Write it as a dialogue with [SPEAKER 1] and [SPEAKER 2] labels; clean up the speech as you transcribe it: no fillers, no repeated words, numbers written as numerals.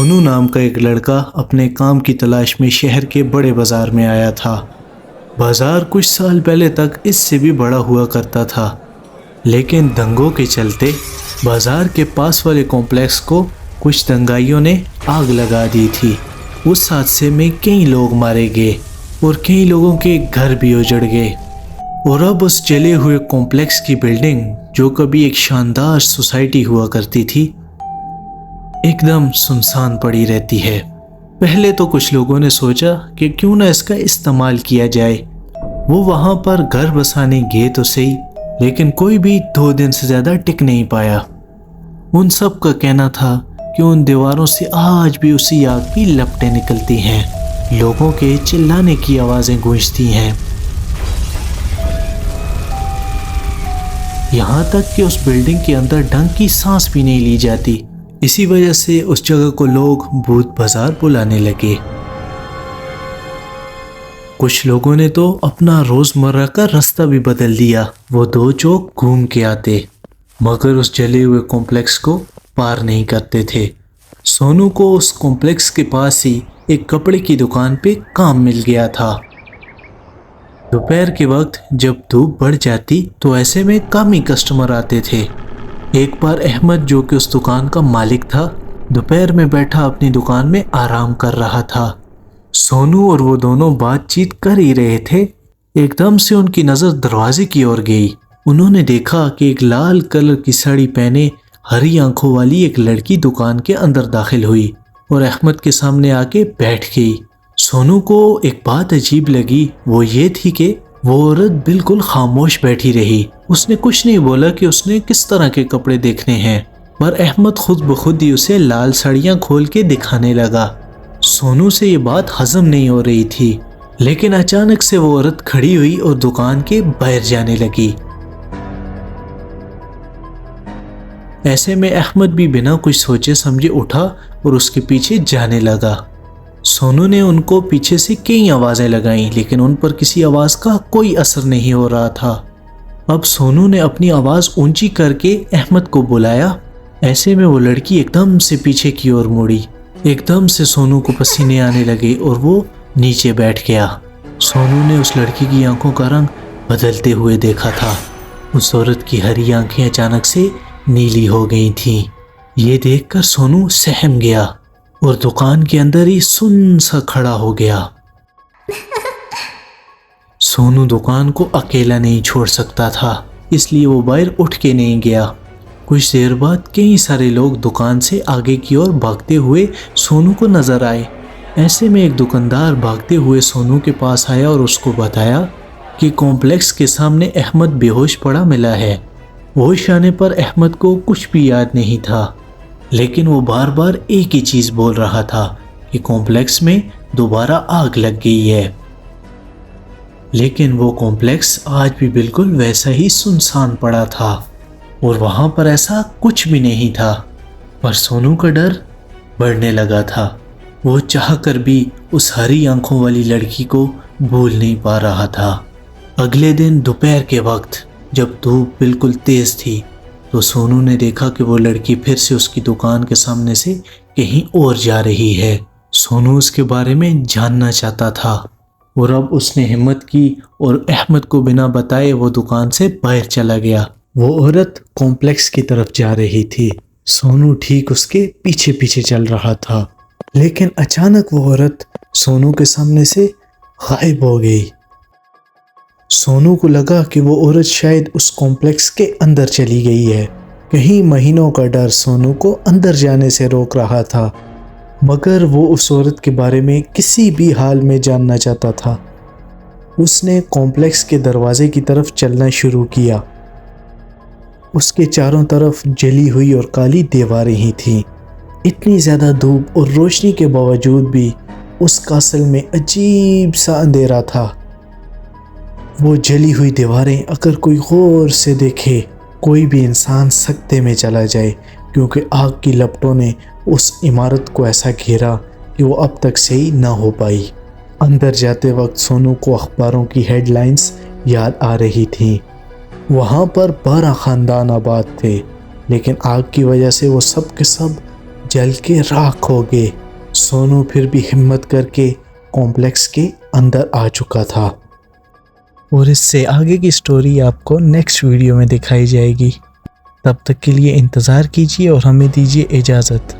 [SPEAKER 1] سونو نام کا ایک لڑکا اپنے کام کی تلاش میں شہر کے بڑے بازار میں آیا تھا۔ بازار کچھ سال پہلے تک اس سے بھی بڑا ہوا کرتا تھا، لیکن دنگوں کے چلتے بازار کے پاس والے کمپلیکس کو کچھ دنگائیوں نے آگ لگا دی تھی۔ اس حادثے میں کئی لوگ مارے گئے اور کئی لوگوں کے گھر بھی اجڑ گئے، اور اب اس جلے ہوئے کمپلیکس کی بلڈنگ، جو کبھی ایک شاندار سوسائٹی ہوا کرتی تھی، ایک دم سنسان پڑی رہتی ہے۔ پہلے تو کچھ لوگوں نے سوچا کہ کیوں نہ اس کا استعمال کیا جائے۔ وہ وہاں پر گھر بسانے گئے تو صحیح، لیکن کوئی بھی 2 دن سے زیادہ ٹک نہیں پایا۔ ان سب کا کہنا تھا کہ ان دیواروں سے آج بھی اسی آگ کی لپٹیں نکلتی ہیں، لوگوں کے چلانے کی آوازیں گونجتی ہیں، یہاں تک کہ اس بلڈنگ کے اندر ڈھنگ کی سانس بھی نہیں لی جاتی۔ اسی وجہ سے اس جگہ کو لوگ بھوت بازار بلانے لگے۔ کچھ لوگوں نے تو اپنا روزمرہ کا راستہ بھی بدل دیا، وہ 2 چوک گھوم کے آتے، مگر اس جلے ہوئے کمپلیکس کو پار نہیں کرتے تھے۔ سونو کو اس کمپلیکس کے پاس ہی ایک کپڑے کی دکان پہ کام مل گیا تھا۔ دوپہر کے وقت جب دھوپ بڑھ جاتی تو ایسے میں کم ہی کسٹمر آتے تھے۔ ایک بار احمد، جو کہ اس دکان کا مالک تھا، دوپہر میں بیٹھا اپنی دکان میں آرام کر رہا تھا۔ سونو اور وہ دونوں بات چیت کر ہی رہے تھے، ایک دم سے ان کی نظر دروازے کی اور گئی۔ انہوں نے دیکھا کہ ایک لال کلر کی ساڑی پہنے ہری آنکھوں والی ایک لڑکی دکان کے اندر داخل ہوئی اور احمد کے سامنے آ کے بیٹھ گئی۔ سونو کو ایک بات عجیب لگی، وہ یہ تھی کہ وہ عورت بالکل خاموش بیٹھی رہی۔ اس نے کچھ نہیں بولا کہ اس نے کس طرح کے کپڑے دیکھنے ہیں، پر احمد خود بخود ہی اسے لال ساڑیاں کھول کے دکھانے لگا۔ سونو سے یہ بات ہضم نہیں ہو رہی تھی، لیکن اچانک سے وہ عورت کھڑی ہوئی اور دکان کے باہر جانے لگی۔ ایسے میں احمد بھی بنا کچھ سوچے سمجھے اٹھا اور اس کے پیچھے جانے لگا۔ سونو نے ان کو پیچھے سے کئی آوازیں لگائیں، لیکن ان پر کسی آواز کا کوئی اثر نہیں ہو رہا تھا۔ اب سونو نے اپنی آواز اونچی کر کے احمد کو بلایا۔ ایسے میں وہ لڑکی ایک دم سے پیچھے کی اور مڑی۔ ایک دم سے سونو کو پسینے آنے لگے اور وہ نیچے بیٹھ گیا۔ سونو نے اس لڑکی کی آنکھوں کا رنگ بدلتے ہوئے دیکھا تھا۔ اس عورت کی ہری آنکھیں اچانک سے نیلی ہو گئی تھیں۔ یہ دیکھ کر سونو سہم گیا اور دکان کے اندر ہی سن سا کھڑا ہو گیا۔ سونو دکان کو اکیلا نہیں چھوڑ سکتا تھا، اس لیے وہ باہر اٹھ کے نہیں گیا۔ کچھ دیر بعد کئی سارے لوگ دکان سے آگے کی اور بھاگتے ہوئے سونو کو نظر آئے۔ ایسے میں ایک دکاندار بھاگتے ہوئے سونو کے پاس آیا اور اس کو بتایا کہ کمپلیکس کے سامنے احمد بے ہوش پڑا ملا ہے۔ ہوش آنے پر احمد کو کچھ بھی یاد نہیں تھا، لیکن وہ بار بار ایک ہی چیز بول رہا تھا کہ کمپلیکس میں دوبارہ آگ لگ گئی ہے۔ لیکن وہ کمپلیکس آج بھی بالکل ویسا ہی سنسان پڑا تھا اور وہاں پر ایسا کچھ بھی نہیں تھا، پر سونو کا ڈر بڑھنے لگا تھا۔ وہ چاہ کر بھی اس ہری آنکھوں والی لڑکی کو بھول نہیں پا رہا تھا۔ اگلے دن دوپہر کے وقت جب دھوپ بالکل تیز تھی تو سونو نے دیکھا کہ وہ لڑکی پھر سے اس کی دکان کے سامنے سے کہیں اور جا رہی ہے۔ سونو اس کے بارے میں جاننا چاہتا تھا اور اب اس نے ہمت کی اور احمد کو بنا بتائے وہ دکان سے باہر چلا گیا۔ وہ عورت کمپلیکس کی طرف جا رہی تھی۔ سونو ٹھیک اس کے پیچھے پیچھے چل رہا تھا، لیکن اچانک وہ عورت سونو کے سامنے سے غائب ہو گئی۔ سونو کو لگا کہ وہ عورت شاید اس کمپلیکس کے اندر چلی گئی ہے۔ کئی مہینوں کا ڈر سونو کو اندر جانے سے روک رہا تھا، مگر وہ اس عورت کے بارے میں کسی بھی حال میں جاننا چاہتا تھا۔ اس نے کمپلیکس کے دروازے کی طرف چلنا شروع کیا۔ اس کے چاروں طرف جلی ہوئی اور کالی دیواریں ہی تھیں۔ اتنی زیادہ دھوپ اور روشنی کے باوجود بھی اس کاسل میں عجیب سا اندھیرا تھا۔ وہ جلی ہوئی دیواریں اگر کوئی غور سے دیکھے، کوئی بھی انسان سکتے میں چلا جائے، کیونکہ آگ کی لپٹوں نے اس عمارت کو ایسا گھیرا کہ وہ اب تک صحیح نہ ہو پائی۔ اندر جاتے وقت سونو کو اخباروں کی ہیڈ لائنز یاد آ رہی تھیں۔ وہاں پر 12 خاندان آباد تھے، لیکن آگ کی وجہ سے وہ سب کے سب جل کے راکھ ہو گئے۔ سونو پھر بھی ہمت کر کے کمپلیکس کے اندر آ چکا تھا، اور اس سے آگے کی سٹوری آپ کو نیکسٹ ویڈیو میں دکھائی جائے گی۔ تب تک کے لیے انتظار کیجیے اور ہمیں دیجیے اجازت۔